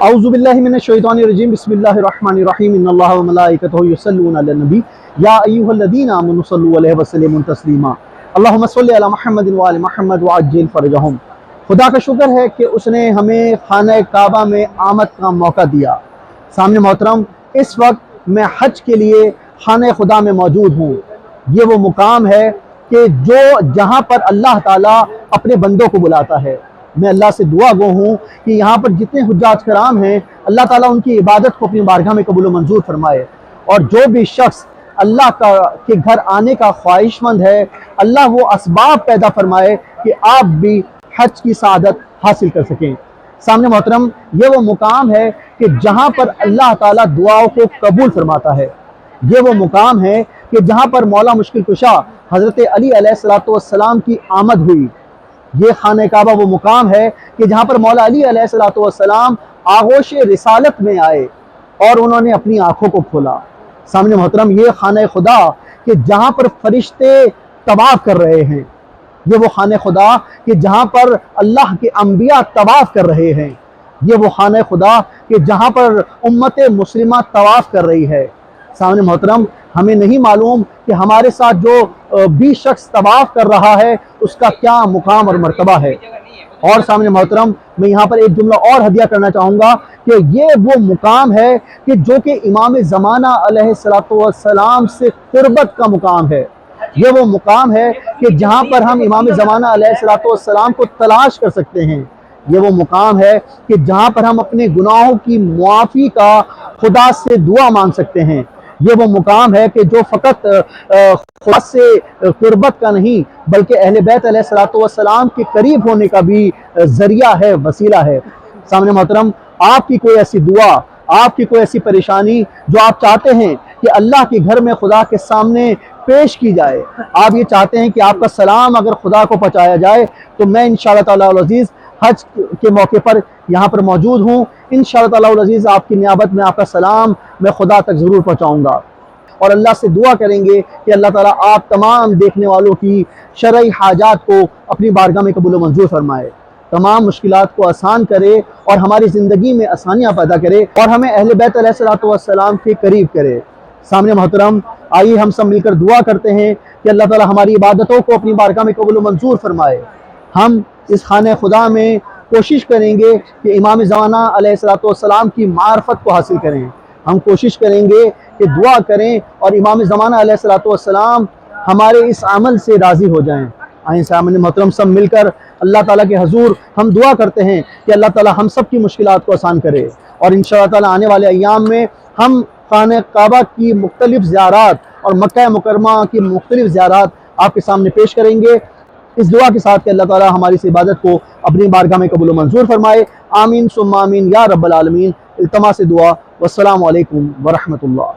اعوذ باللہ من الشیطان الرجیم بسم اللہ الرحمن الرحیم ان اللہ وملائکتہ یصلون علی النبی یا ایھا الذین آمنوا صلوا علیہ وسلموا تسلیما اللہم صل علی محمد وعلی محمد وعجل فرجہم۔ خدا کا شکر ہے کہ اس نے ہمیں خانہ کعبہ میں آمد کا موقع دیا۔ سامنے محترم، اس وقت میں حج کے لیے خانہ خدا میں موجود ہوں۔ یہ وہ مقام ہے کہ جہاں پر اللہ تعالیٰ اپنے بندوں کو بلاتا ہے۔ میں اللہ سے دعا گو ہوں کہ یہاں پر جتنے حجاج کرام ہیں، اللہ تعالیٰ ان کی عبادت کو اپنی بارگاہ میں قبول و منظور فرمائے، اور جو بھی شخص اللہ کے گھر آنے کا خواہش مند ہے، اللہ وہ اسباب پیدا فرمائے کہ آپ بھی حج کی سعادت حاصل کر سکیں۔ سامنے محترم، یہ وہ مقام ہے کہ جہاں پر اللہ تعالیٰ دعاؤں کو قبول فرماتا ہے۔ یہ وہ مقام ہے کہ جہاں پر مولا مشکل کشا حضرت علی علیہ السلام کی آمد ہوئی۔ یہ خانہ کعبہ وہ مقام ہے کہ جہاں پر مولا علی علیہ السلام آغوش رسالت میں آئے اور انہوں نے اپنی آنکھوں کو کھولا۔ سامنے محترم، یہ خانہ خدا کہ جہاں پر فرشتے طواف کر رہے ہیں۔ یہ وہ خانہ خدا کہ جہاں پر اللہ کے انبیاء طواف کر رہے ہیں۔ یہ وہ خانہ خدا کہ جہاں پر امت مسلمہ طواف کر رہی ہے۔ سامنے محترم، ہمیں نہیں معلوم کہ ہمارے ساتھ جو بھی شخص طواف کر رہا ہے اس کا کیا مقام اور مرتبہ ہے۔ اور سامنے محترم، میں یہاں پر ایک جملہ اور ہدیہ کرنا چاہوں گا کہ یہ وہ مقام ہے کہ جو کہ امام زمانہ علیہ السلام سے قربت کا مقام ہے۔ یہ وہ مقام ہے کہ جہاں پر ہم امام زمانہ علیہ السلام کو تلاش کر سکتے ہیں۔ یہ وہ مقام ہے کہ جہاں پر ہم اپنے گناہوں کی معافی کا خدا سے دعا مانگ سکتے ہیں۔ یہ وہ مقام ہے کہ جو فقط خدا سے قربت کا نہیں بلکہ اہل بیت علیہ السلام کے قریب ہونے کا بھی ذریعہ ہے، وسیلہ ہے۔ سامنے محترم، آپ کی کوئی ایسی دعا، آپ کی کوئی ایسی پریشانی جو آپ چاہتے ہیں کہ اللہ کے گھر میں خدا کے سامنے پیش کی جائے، آپ یہ چاہتے ہیں کہ آپ کا سلام اگر خدا کو پہنچایا جائے، تو میں انشاءاللہ تعالی العزیز حج کے موقع پر یہاں پر موجود ہوں۔ انشاءاللہ تعالی العزیز آپ کی نیابت میں آپ کا سلام میں خدا تک ضرور پہنچاؤں گا، اور اللہ سے دعا کریں گے کہ اللہ تعالیٰ آپ تمام دیکھنے والوں کی شرعی حاجات کو اپنی بارگاہ میں قبول و منظور فرمائے، تمام مشکلات کو آسان کرے اور ہماری زندگی میں آسانیاں پیدا کرے، اور ہمیں اہل بیت علیہ السلام کے قریب کرے۔ سامنے محترم، آئیے ہم سب مل کر دعا کرتے ہیں کہ اللہ تعالیٰ ہماری عبادتوں کو اپنی بارگاہ میں قبول و منظور فرمائے۔ ہم اس خانہ خدا میں کوشش کریں گے کہ امام زمانہ علیہ السلام کی معرفت کو حاصل کریں۔ ہم کوشش کریں گے کہ دعا کریں اور امام زمانہ علیہ السلام ہمارے اس عمل سے راضی ہو جائیں۔ آئیں سامنے محترم، سب مل کر اللہ تعالیٰ کے حضور ہم دعا کرتے ہیں کہ اللہ تعالیٰ ہم سب کی مشکلات کو آسان کرے، اور انشاءاللہ تعالیٰ آنے والے ایام میں ہم خانہ کعبہ کی مختلف زیارات اور مکہ مکرمہ کی مختلف زیارات آپ کے سامنے پیش کریں گے، اس دعا کے ساتھ کہ اللہ تعالیٰ ہماری اس عبادت کو اپنی بارگاہ میں قبول و منظور فرمائے۔ آمین ثم آمین یا رب العالمین۔ التماس دعا۔ والسلام علیکم ورحمۃ اللہ۔